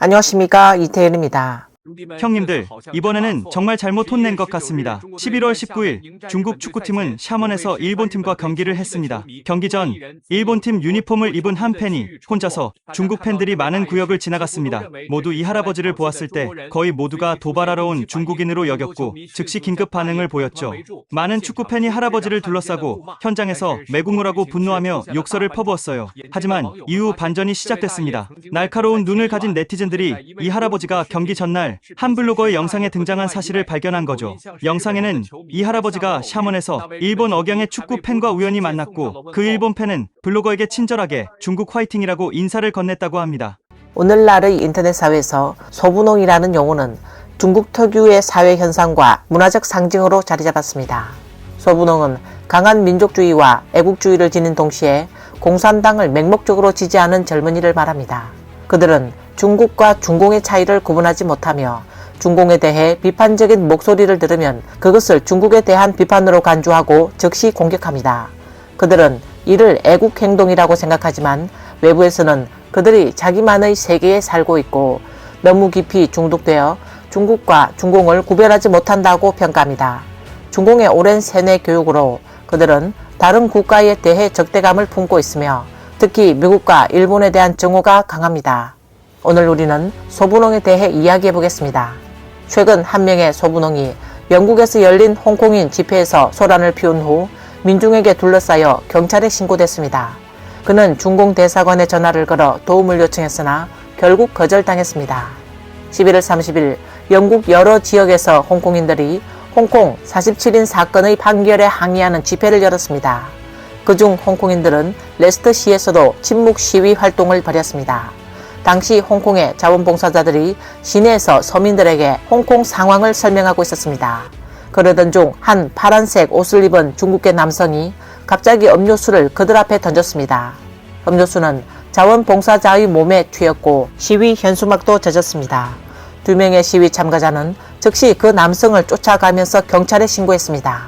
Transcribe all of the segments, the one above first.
안녕하십니까, 이태현입니다. 형님들, 이번에는 정말 잘못 혼낸 것 같습니다. 11월 19일 중국 축구팀은 샤먼에서 일본팀과 경기를 했습니다. 경기 전 일본팀 유니폼을 입은 한 팬이 혼자서 중국 팬들이 많은 구역을 지나갔습니다. 모두 이 할아버지를 보았을 때 거의 모두가 도발하러 온 중국인으로 여겼고 즉시 긴급 반응을 보였죠. 많은 축구 팬이 할아버지를 둘러싸고 현장에서 매국노 라고 분노하며 욕설을 퍼부었어요. 하지만 이후 반전이 시작됐습니다. 날카로운 눈을 가진 네티즌들이 이 할아버지가 경기 전날 한 블로거의 영상에 등장한 사실을 발견한 거죠. 영상에는 이 할아버지가 샤먼에서 일본 억양의 축구 팬과 우연히 만났고 그 일본 팬은 블로거에게 친절하게 중국 화이팅이라고 인사를 건넸다고 합니다. 오늘날의 인터넷 사회에서 소분홍이라는 용어는 중국 특유의 사회 현상과 문화적 상징으로 자리 잡았습니다. 소분홍은 강한 민족주의와 애국주의를 지닌 동시에 공산당을 맹목적으로 지지하는 젊은이를 말합니다. 그들은 중국과 중공의 차이를 구분하지 못하며 중공에 대해 비판적인 목소리를 들으면 그것을 중국에 대한 비판으로 간주하고 즉시 공격합니다. 그들은 이를 애국행동이라고 생각하지만 외부에서는 그들이 자기만의 세계에 살고 있고 너무 깊이 중독되어 중국과 중공을 구별하지 못한다고 평가합니다. 중공의 오랜 세뇌 교육으로 그들은 다른 국가에 대해 적대감을 품고 있으며 특히 미국과 일본에 대한 증오가 강합니다. 오늘 우리는 소분홍에 대해 이야기해 보겠습니다. 최근 한 명의 소분홍이 영국에서 열린 홍콩인 집회에서 소란을 피운 후 민중에게 둘러싸여 경찰에 신고됐습니다. 그는 중공 대사관에 전화를 걸어 도움을 요청했으나 결국 거절당했습니다. 11월 30일 영국 여러 지역에서 홍콩인들이 홍콩 47인 사건의 판결에 항의하는 집회를 열었습니다. 그중 홍콩인들은 레스터시에서도 침묵 시위 활동을 벌였습니다. 당시 홍콩의 자원봉사자들이 시내에서 서민들에게 홍콩 상황을 설명하고 있었습니다. 그러던 중 한 파란색 옷을 입은 중국계 남성이 갑자기 음료수를 그들 앞에 던졌습니다. 음료수는 자원봉사자의 몸에 튀었고 시위 현수막도 젖었습니다. 2명의 시위 참가자는 즉시 그 남성을 쫓아가면서 경찰에 신고했습니다.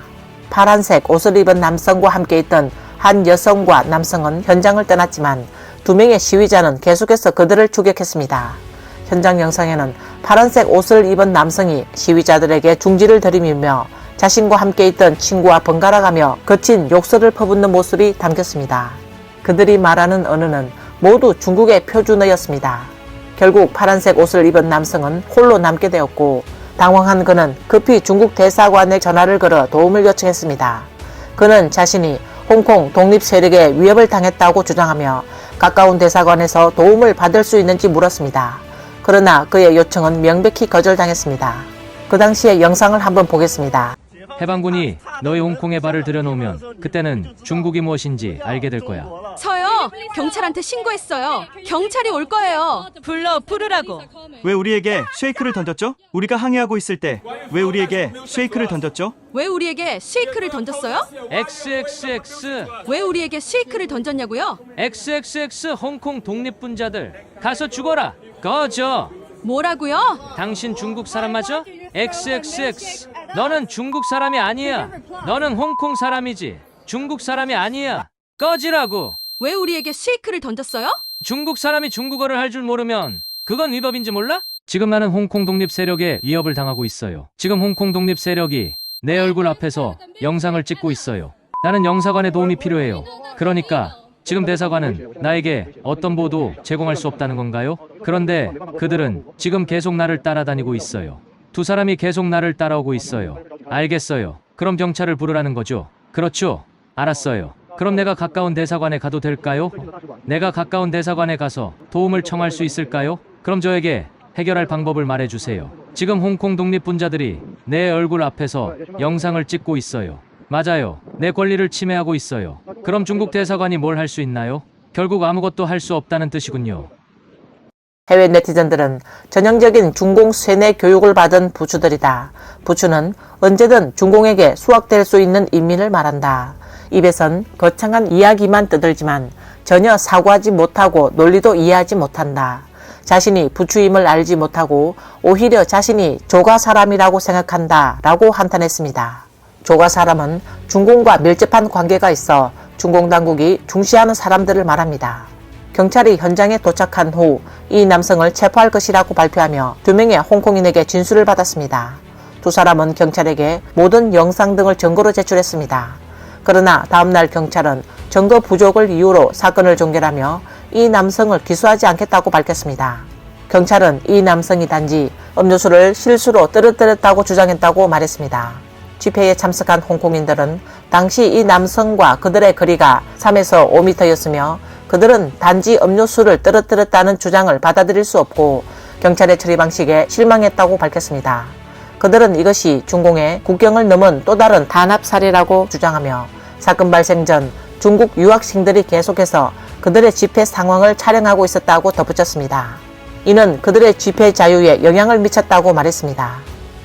파란색 옷을 입은 남성과 함께 있던 한 여성과 남성은 현장을 떠났지만 2명의 시위자는 계속해서 그들을 추격했습니다. 현장 영상에는 파란색 옷을 입은 남성이 시위자들에게 중지를 들이밀며 자신과 함께 있던 친구와 번갈아가며 거친 욕설을 퍼붓는 모습이 담겼습니다. 그들이 말하는 언어는 모두 중국의 표준어였습니다. 결국 파란색 옷을 입은 남성은 홀로 남게 되었고 당황한 그는 급히 중국 대사관에 전화를 걸어 도움을 요청했습니다. 그는 자신이 홍콩 독립 세력에 위협을 당했다고 주장하며 가까운 대사관에서 도움을 받을 수 있는지 물었습니다. 그러나 그의 요청은 명백히 거절당했습니다. 그 당시의 영상을 한번 보겠습니다. 해방군이 너희 홍콩에 발을 들여놓으면 그때는 중국이 무엇인지 알게 될 거야. 저요. 경찰한테 신고했어요. 경찰이 올 거예요. 부르라고. 왜 우리에게 쉐이크를 던졌죠? 우리가 항의하고 있을 때 왜 우리에게 쉐이크를 던졌죠? 왜 우리에게 쉐이크를 던졌어요? XXX 왜 우리에게 쉐이크를 던졌냐고요? XXX 홍콩 독립분자들 가서 죽어라. 꺼져. 뭐라고요? 당신 중국 사람 맞아? XXX 너는 중국 사람이 아니야. 너는 홍콩 사람이지. 중국 사람이 아니야. 꺼지라고. 왜 우리에게 쉐이크를 던졌어요? 중국 사람이 중국어를 할 줄 모르면 그건 위법인지 몰라? 지금 나는 홍콩 독립 세력에 위협을 당하고 있어요. 지금 홍콩 독립 세력이 내 얼굴 앞에서 영상을 찍고 있어요. 나는 영사관의 도움이 필요해요. 그러니까 지금 대사관은 나에게 어떤 보도 제공할 수 없다는 건가요? 그런데 그들은 지금 계속 나를 따라다니고 있어요. 2사람이 계속 나를 따라오고 있어요. 알겠어요. 그럼 경찰을 부르라는 거죠? 그렇죠. 알았어요. 그럼 내가 가까운 대사관에 가도 될까요? 내가 가까운 대사관에 가서 도움을 청할 수 있을까요? 그럼 저에게 해결할 방법을 말해주세요. 지금 홍콩 독립분자들이 내 얼굴 앞에서 영상을 찍고 있어요. 맞아요. 내 권리를 침해하고 있어요. 그럼 중국 대사관이 뭘 할 수 있나요? 결국 아무것도 할 수 없다는 뜻이군요. 해외 네티즌들은 전형적인 중공 세뇌 교육을 받은 부추들이다. 부추는 언제든 중공에게 수확될 수 있는 인민을 말한다. 입에선 거창한 이야기만 떠들지만 전혀 사고하지 못하고 논리도 이해하지 못한다. 자신이 부추임을 알지 못하고 오히려 자신이 조가 사람이라고 생각한다 라고 한탄했습니다. 조가 사람은 중공과 밀접한 관계가 있어 중공 당국이 중시하는 사람들을 말합니다. 경찰이 현장에 도착한 후 이 남성을 체포할 것이라고 발표하며 2명의 홍콩인에게 진술을 받았습니다. 두 사람은 경찰에게 모든 영상 등을 증거로 제출했습니다. 그러나 다음날 경찰은 증거 부족을 이유로 사건을 종결하며 이 남성을 기소하지 않겠다고 밝혔습니다. 경찰은 이 남성이 단지 음료수를 실수로 떨어뜨렸다고 주장했다고 말했습니다. 집회에 참석한 홍콩인들은 당시 이 남성과 그들의 거리가 3에서 5m였으며 그들은 단지 음료수를 떨어뜨렸다는 주장을 받아들일 수 없고 경찰의 처리 방식에 실망했다고 밝혔습니다. 그들은 이것이 중공의 국경을 넘은 또 다른 단합 사례라고 주장하며 사건 발생 전 중국 유학생들이 계속해서 그들의 집회 상황을 촬영하고 있었다고 덧붙였습니다. 이는 그들의 집회 자유에 영향을 미쳤다고 말했습니다.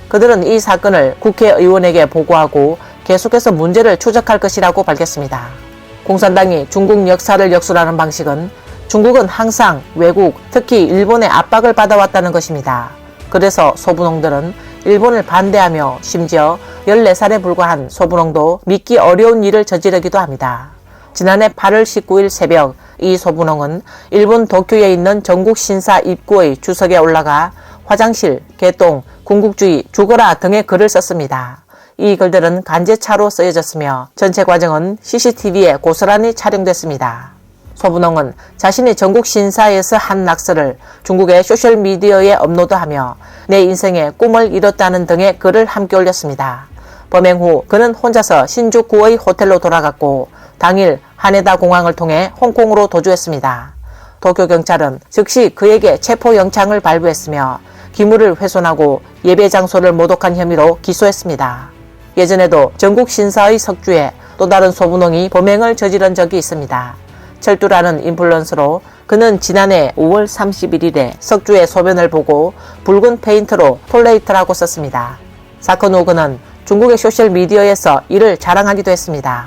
그들은 이 사건을 국회의원에게 보고하고 계속해서 문제를 추적할 것이라고 밝혔습니다. 공산당이 중국 역사를 역술하는 방식은 중국은 항상 외국, 특히 일본의 압박을 받아왔다는 것입니다. 그래서 소분홍들은 일본을 반대하며 심지어 14살에 불과한 소분홍도 믿기 어려운 일을 저지르기도 합니다. 지난해 8월 19일 새벽 이 소분홍은 일본 도쿄에 있는 전국 신사 입구의 주석에 올라가 화장실, 개똥, 군국주의, 죽어라 등의 글을 썼습니다. 이 글들은 간제차로 쓰여졌으며 전체 과정은 CCTV에 고스란히 촬영됐습니다. 소분홍은 자신이 전국 신사에서 한 낙서를 중국의 소셜미디어에 업로드하며 내 인생의 꿈을 이뤘다는 등의 글을 함께 올렸습니다. 범행 후 그는 혼자서 신주쿠의 호텔로 돌아갔고 당일 하네다 공항을 통해 홍콩으로 도주했습니다. 도쿄 경찰은 즉시 그에게 체포영장을 발부했으며 기물을 훼손하고 예배 장소를 모독한 혐의로 기소했습니다. 예전에도 전국 신사의 석주에 또 다른 소분홍이 범행을 저지른 적이 있습니다. 철두라는 인플루언서로 그는 지난해 5월 31일에 석주의 소변을 보고 붉은 페인트로 톨레이트라고 썼습니다. 사건 후 그는 중국의 소셜미디어에서 이를 자랑하기도 했습니다.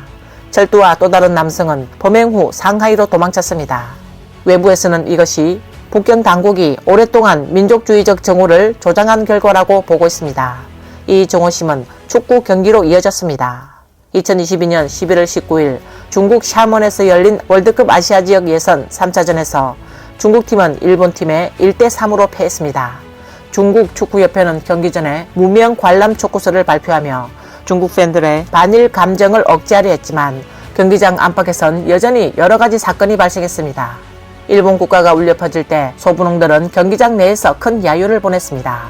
철두와 또 다른 남성은 범행 후 상하이로 도망쳤습니다. 외부에서는 이것이 북경 당국이 오랫동안 민족주의적 정오를 조장한 결과라고 보고 있습니다. 이 정오심은 축구 경기로 이어졌습니다. 2022년 11월 19일 중국 샤먼에서 열린 월드컵 아시아 지역 예선 3차전에서 중국팀은 일본팀에 1대3으로 패했습니다. 중국 축구협회는 경기 전에 무명 관람 촉구서를 발표하며 중국 팬들의 반일 감정을 억제하려 했지만 경기장 안팎에선 여전히 여러가지 사건이 발생했습니다. 일본 국가가 울려 퍼질 때 소분홍들은 경기장 내에서 큰 야유를 보냈습니다.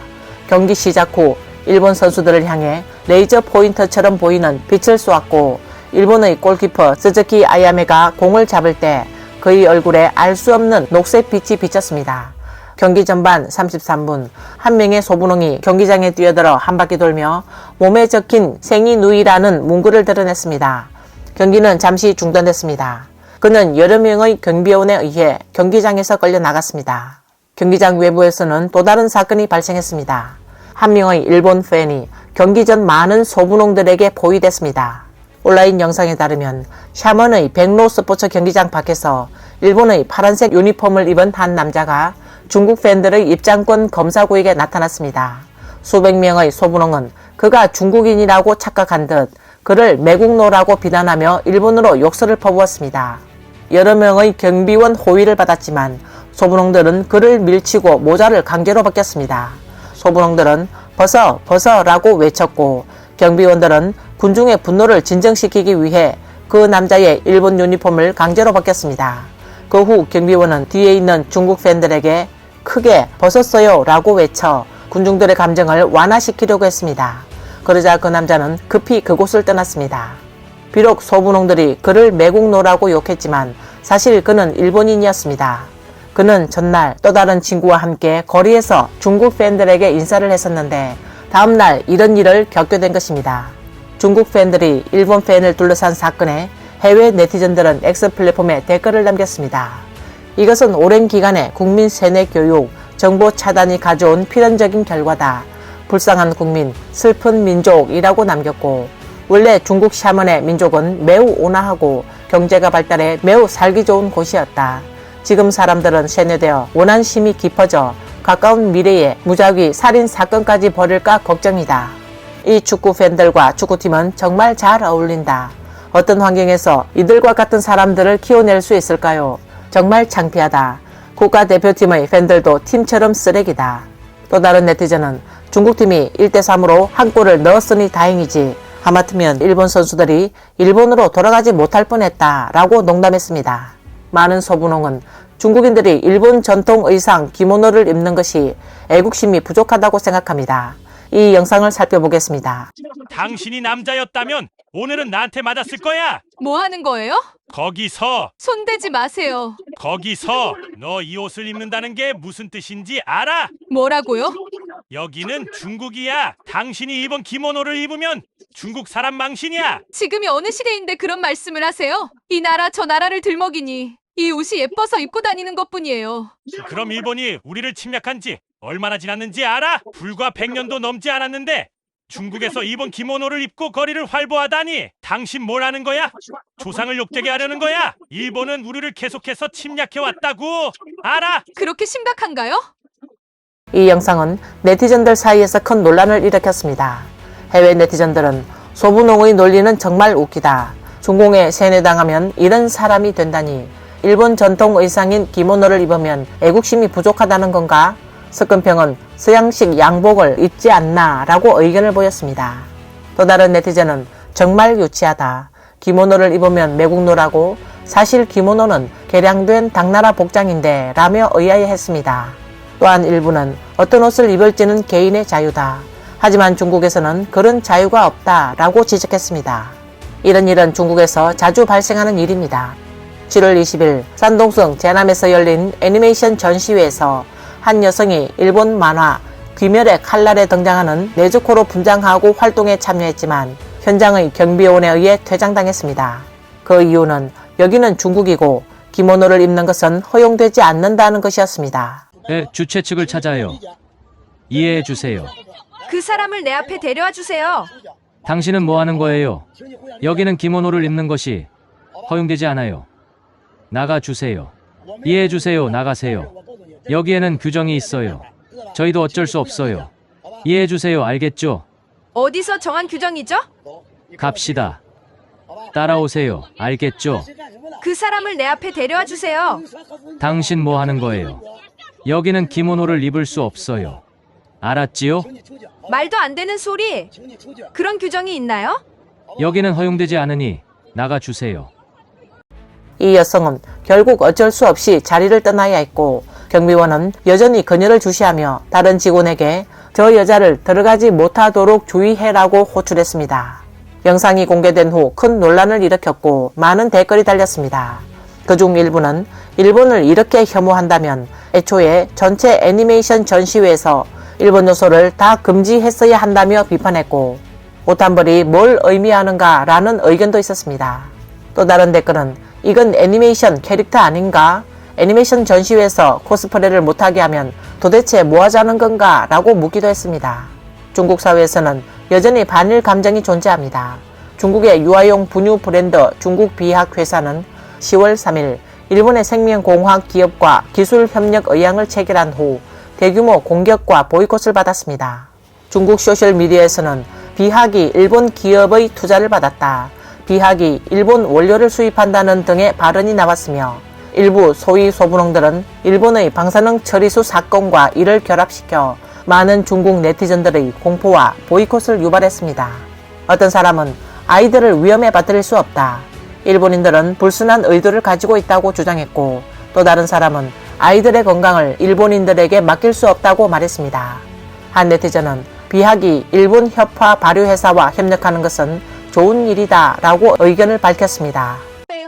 경기 시작 후 일본 선수들을 향해 레이저 포인터처럼 보이는 빛을 쏘았고 일본의 골키퍼 스즈키 아야메가 공을 잡을 때 그의 얼굴에 알 수 없는 녹색 빛이 비쳤습니다. 경기 전반 33분 한 명의 소분홍이 경기장에 뛰어들어 한 바퀴 돌며 몸에 적힌 생이누이라는 문구를 드러냈습니다. 경기는 잠시 중단됐습니다. 그는 여러 명의 경비원에 의해 경기장에서 끌려 나갔습니다. 경기장 외부에서는 또 다른 사건이 발생했습니다. 한 명의 일본 팬이 경기 전 많은 소분홍들에게 포위됐습니다. 온라인 영상에 따르면 샤먼의 백로 스포츠 경기장 밖에서 일본의 파란색 유니폼을 입은 한 남자가 중국 팬들의 입장권 검사구역에 나타났습니다. 수백 명의 소분홍은 그가 중국인이라고 착각한 듯 그를 매국노라고 비난하며 일본어로 욕설을 퍼부었습니다. 여러 명의 경비원 호위를 받았지만 소분홍들은 그를 밀치고 모자를 강제로 벗겼습니다. 소분홍들은 벗어라고 외쳤고 경비원들은 군중의 분노를 진정시키기 위해 그 남자의 일본 유니폼을 강제로 벗겼습니다. 그 후 경비원은 뒤에 있는 중국 팬들에게 크게 벗었어요 라고 외쳐 군중들의 감정을 완화시키려고 했습니다. 그러자 그 남자는 급히 그곳을 떠났습니다. 비록 소분홍들이 그를 매국노라고 욕했지만 사실 그는 일본인이었습니다. 그는 전날 또 다른 친구와 함께 거리에서 중국 팬들에게 인사를 했었는데 다음날 이런 일을 겪게 된 것입니다. 중국 팬들이 일본 팬을 둘러싼 사건에 해외 네티즌들은 X 플랫폼에 댓글을 남겼습니다. 이것은 오랜 기간의 국민 세뇌 교육, 정보 차단이 가져온 필연적인 결과다. 불쌍한 국민, 슬픈 민족이라고 남겼고 원래 중국 샤먼의 민족은 매우 온화하고 경제가 발달해 매우 살기 좋은 곳이었다. 지금 사람들은 세뇌되어 원한심이 깊어져 가까운 미래에 무작위 살인 사건까지 벌일까 걱정이다. 이 축구 팬들과 축구팀은 정말 잘 어울린다. 어떤 환경에서 이들과 같은 사람들을 키워낼 수 있을까요? 정말 창피하다. 국가대표팀의 팬들도 팀처럼 쓰레기다. 또 다른 네티즌은 중국팀이 1대3으로 한 골을 넣었으니 다행이지 하마터면 일본 선수들이 일본으로 돌아가지 못할 뻔했다 라고 농담했습니다. 많은 소분홍은 중국인들이 일본 전통 의상 기모노를 입는 것이 애국심이 부족하다고 생각합니다. 이 영상을 살펴보겠습니다. 당신이 남자였다면 오늘은 나한테 맞았을 거야. 뭐 하는 거예요? 거기서 손대지 마세요. 너 이 옷을 입는다는 게 무슨 뜻인지 알아? 뭐라고요? 여기는 중국이야. 당신이 입은 기모노를 입으면 중국 사람 망신이야. 지금이 어느 시대인데 그런 말씀을 하세요? 이 나라 저 나라를 들먹이니 이 옷이 예뻐서 입고 다니는 것뿐이에요. 그럼 일본이 우리를 침략한 지 얼마나 지났는지 알아? 불과 100년도 넘지 않았는데 중국에서 입은 기모노를 입고 거리를 활보하다니. 당신 뭘 하는 거야? 조상을 욕되게 하려는 거야? 일본은 우리를 계속해서 침략해왔다고. 알아? 그렇게 심각한가요? 이 영상은 네티즌들 사이에서 큰 논란을 일으켰습니다. 해외 네티즌들은 소분홍의 논리는 정말 웃기다. 중공에 세뇌당하면 이런 사람이 된다니. 일본 전통 의상인 기모노를 입으면 애국심이 부족하다는 건가? 석근평은 서양식 양복을 입지 않나 라고 의견을 보였습니다. 또 다른 네티즌은 정말 유치하다. 기모노를 입으면 매국노라고? 사실 기모노는 개량된 당나라 복장인데 라며 의아해했습니다. 또한 일부는 어떤 옷을 입을지는 개인의 자유다. 하지만 중국에서는 그런 자유가 없다 라고 지적했습니다. 이런 일은 중국에서 자주 발생하는 일입니다. 7월 20일 산동성 제남에서 열린 애니메이션 전시회에서 한 여성이 일본 만화 귀멸의 칼날에 등장하는 네즈코로 분장하고 활동에 참여했지만 현장의 경비원에 의해 퇴장당했습니다. 그 이유는 여기는 중국이고 기모노를 입는 것은 허용되지 않는다는 것이었습니다. 네, 주최 측을 찾아요. 이해해 주세요. 그 사람을 내 앞에 데려와 주세요. 당신은 뭐 하는 거예요? 여기는 기모노를 입는 것이 허용되지 않아요. 나가 주세요. 이해해 주세요. 나가세요. 여기에는 규정이 있어요. 저희도 어쩔 수 없어요. 이해해 주세요. 알겠죠? 어디서 정한 규정이죠? 갑시다. 따라오세요. 알겠죠? 그 사람을 내 앞에 데려와 주세요. 당신 뭐 하는 거예요? 여기는 기모노를 입을 수 없어요. 알았지요? 말도 안 되는 소리. 그런 규정이 있나요? 여기는 허용되지 않으니 나가 주세요. 이 여성은 결국 어쩔 수 없이 자리를 떠나야 했고 경비원은 여전히 그녀를 주시하며 다른 직원에게 저 여자를 들어가지 못하도록 주의해라고 호출했습니다. 영상이 공개된 후 큰 논란을 일으켰고 많은 댓글이 달렸습니다. 그중 일부는 일본을 이렇게 혐오한다면 애초에 전체 애니메이션 전시회에서 일본 요소를 다 금지했어야 한다며 비판했고 옷한벌이 뭘 의미하는가 라는 의견도 있었습니다. 또 다른 댓글은 이건 애니메이션 캐릭터 아닌가? 애니메이션 전시회에서 코스프레를 못하게 하면 도대체 뭐 하자는 건가? 라고 묻기도 했습니다. 중국 사회에서는 여전히 반일 감정이 존재합니다. 중국의 유아용 분유 브랜드 중국 비학 회사는 10월 3일 일본의 생명공학 기업과 기술 협력 의향을 체결한 후 대규모 공격과 보이콧을 받았습니다. 중국 소셜미디어에서는 비학이 일본 기업의 투자를 받았다. 비학이 일본 원료를 수입한다는 등의 발언이 나왔으며 일부 소위 소분홍들은 일본의 방사능 처리수 사건과 이를 결합시켜 많은 중국 네티즌들의 공포와 보이콧을 유발했습니다. 어떤 사람은 아이들을 위험에 빠뜨릴 수 없다. 일본인들은 불순한 의도를 가지고 있다고 주장했고 또 다른 사람은 아이들의 건강을 일본인들에게 맡길 수 없다고 말했습니다. 한 네티즌은 비학이 일본 협화 발효회사와 협력하는 것은 좋은 일이다 라고 의견을 밝혔습니다.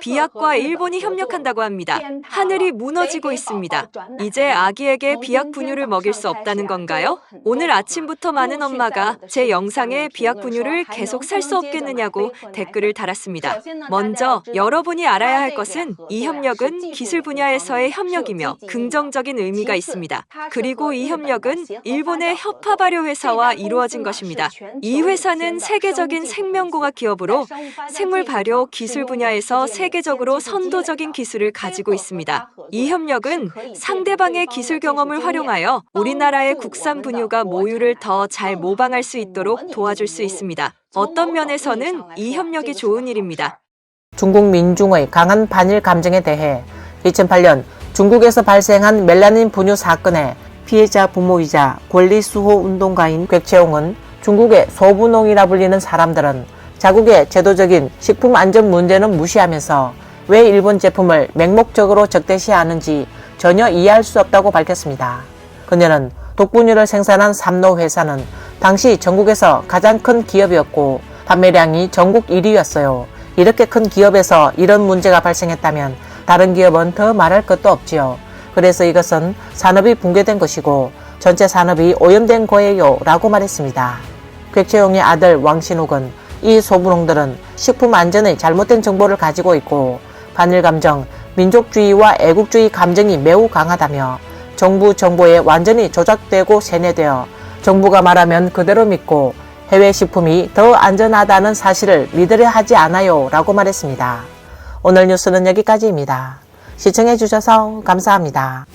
비약과 일본이 협력한다고 합니다. 하늘이 무너지고 있습니다. 이제 아기에게 비약 분유를 먹일 수 없다는 건가요? 오늘 아침부터 많은 엄마가 제 영상에 비약 분유를 계속 살 수 없겠느냐고 댓글을 달았습니다. 먼저 여러분이 알아야 할 것은 이 협력은 기술 분야에서의 협력이며 긍정적인 의미가 있습니다. 그리고 이 협력은 일본의 협화 발효 회사와 이루어진 것입니다. 이 회사는 세계적인 생명공학 기업으로 생물 발효 기술 분야에서 세계적으로 선도적인 기술을 가지고 있습니다. 이 협력은 상대방의 기술 경험을 활용하여 우리나라의 국산 분유가 모유를 더 잘 모방할 수 있도록 도와줄 수 있습니다. 어떤 면에서는 이 협력이 좋은 일입니다. 중국 민중의 강한 반일 감정에 대해 2008년 중국에서 발생한 멜라닌 분유 사건의 피해자 부모이자 권리수호 운동가인 곽채용은 중국의 소분홍이라 불리는 사람들은 자국의 제도적인 식품 안전 문제는 무시하면서 왜 일본 제품을 맹목적으로 적대시하는지 전혀 이해할 수 없다고 밝혔습니다. 그녀는 독분유를 생산한 삼노 회사는 당시 전국에서 가장 큰 기업이었고 판매량이 전국 1위였어요. 이렇게 큰 기업에서 이런 문제가 발생했다면 다른 기업은 더 말할 것도 없지요. 그래서 이것은 산업이 붕괴된 것이고 전체 산업이 오염된 거예요 라고 말했습니다. 곽채용의 아들 왕신욱은 이 소분홍들은 식품 안전의 잘못된 정보를 가지고 있고 반일 감정, 민족주의와 애국주의 감정이 매우 강하다며 정부 정보에 완전히 조작되고 세뇌되어 정부가 말하면 그대로 믿고 해외 식품이 더 안전하다는 사실을 믿으려 하지 않아요 라고 말했습니다. 오늘 뉴스는 여기까지입니다. 시청해주셔서 감사합니다.